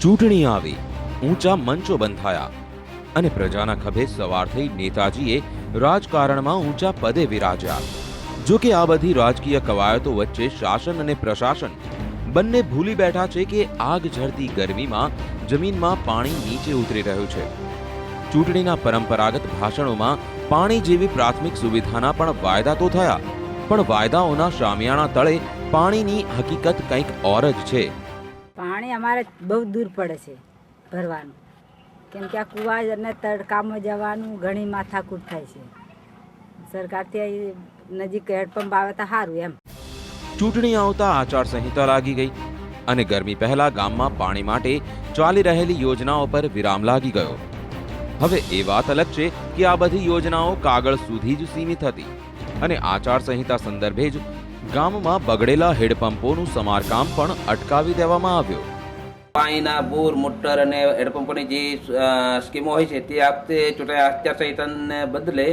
ચૂંટણી આવી, ઊંચા મંચો બંધાયા અને પ્રજાના ખભે સવાર થઈ નેતાજીએ રાજકારણમાં ઊંચા પદે વિરાજ્યા. જો કે આ બધી રાજકીય કવાયતો વચ્ચે શાસન અને પ્રશાસન બંને ભૂલી બેઠા છે કે આગ ઝરતી ગરમીમાં જમીનમાં પાણી નીચે ઉતરી રહ્યું છે. ચૂંટણીના પરંપરાગત ભાષણોમાં પાણી જેવી પ્રાથમિક સુવિધાના પણ વાયદા તો થયા, પણ વાયદાઓના શામિયાણા તળે પાણીની હકીકત કંઈક ઓર જ છે. પાણી અમારે બહુ દૂર પડે છે ભરવાનું, કેમ કે આ કુવા અને તડકામાં જવાનું ઘણી માથાકૂટ થાય છે. સરકારથી નજીક હેડપંપ આવે તો સારું એમ. ચૂંટણી આવતા આચારસંહિતા લાગી ગઈ અને ગરમી પહેલા ગામમાં પાણી માટે ચાલી રહેલી યોજનાઓ પર વિરામ લાગી ગયો. હવે એ વાત અલગ છે કે આ બધી યોજનાઓ કાગળ સુધી જ સીમિત હતી અને આચારસંહિતા સંદર્ભે જ ગામમાં બગડેલા હેડપંપોનું સમારકામ પણ અટકાવી દેવામાં આવ્યું. પાણીના બોર, મોટર અને હેડપંપોની જે સ્કીમો હોય છે તે વખતે ચૂંટણી આચારસંહિતાને બદલે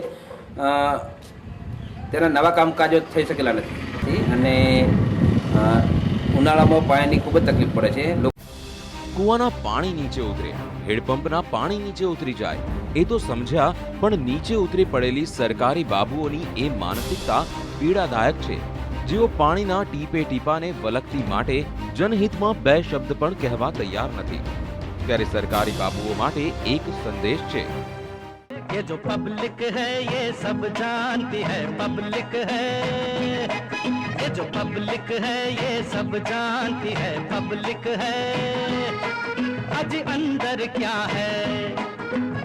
તેના નવા કામકાજો થઈ શકેલા નથી અને ઉનાળામાં પાણીની ખૂબ જ તકલીફ પડે છે. કુવાના પાણી નીચે ઉતરે, હેડપંપના પાણી નીચે ઉતરી જાય એ તો સમજ્યા, પણ નીચે ઉતરી પડેલી સરકારી બાબુઓની એ માનસિકતા પીડાદાયક છે, જેઓ પાણીના ટીપે ટીપાને વલખતી માટે જનહિતમાં બે શબ્દ પણ કહેવા તૈયાર નથી. ત્યારે સરકારી બાબુઓ માટે એક સંદેશ છે. ये जो पब्लिक है ये सब जानती है पब्लिक है, ये जो पब्लिक है ये सब जानती है पब्लिक है. आज अंदर क्या है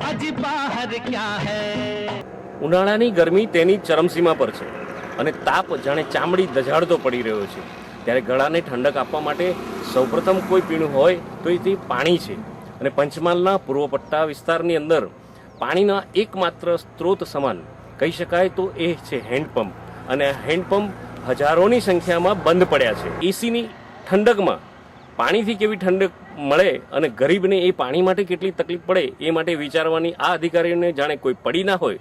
आज बाहर क्या है. ઉનાળાની ગરમી તેની ચરમસીમા પર છે અને તાપ જાણે ચામડી દઝાડતો પડી રહ્યો છે. ત્યારે ગળાને ઠંડક આપવા માટે સૌપ્રથમ કોઈ પીણું હોય તો એ તે પાણી છે. અને પંચમહાલના પૂર્વ પટ્ટા વિસ્તારની અંદર પાણીના એકમાત્ર સ્ત્રોત સમાન કહી શકાય તો એ છે હેન્ડપંપ. અને હેન્ડપંપ હજારોની સંખ્યામાં બંધ પડ્યા છે. એસીની ઠંડકમાં પાણીથી કેવી ઠંડક મળે અને ગરીબને એ પાણી માટે કેટલી તકલીફ પડે એ માટે વિચારવાની આ અધિકારીઓને જાણે કોઈ પડી ના હોય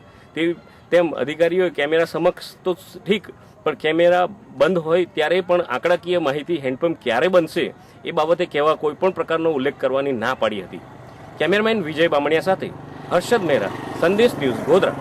તેમ અધિકારીઓએ કેમેરા સમક્ષ તો ઠીક, પણ કેમેરા બંધ હોય ત્યારે પણ આંકડાકીય માહિતી હેન્ડપંપ ક્યારે બનશે એ બાબતે કહેવા કોઈ પણ પ્રકારનો ઉલ્લેખ કરવાની ના પાડી હતી. કેમેરામેન વિજય બામણિયા સાથે હર્ષદ મહેરા, સંદેશ ન્યૂઝ, ગોધરા.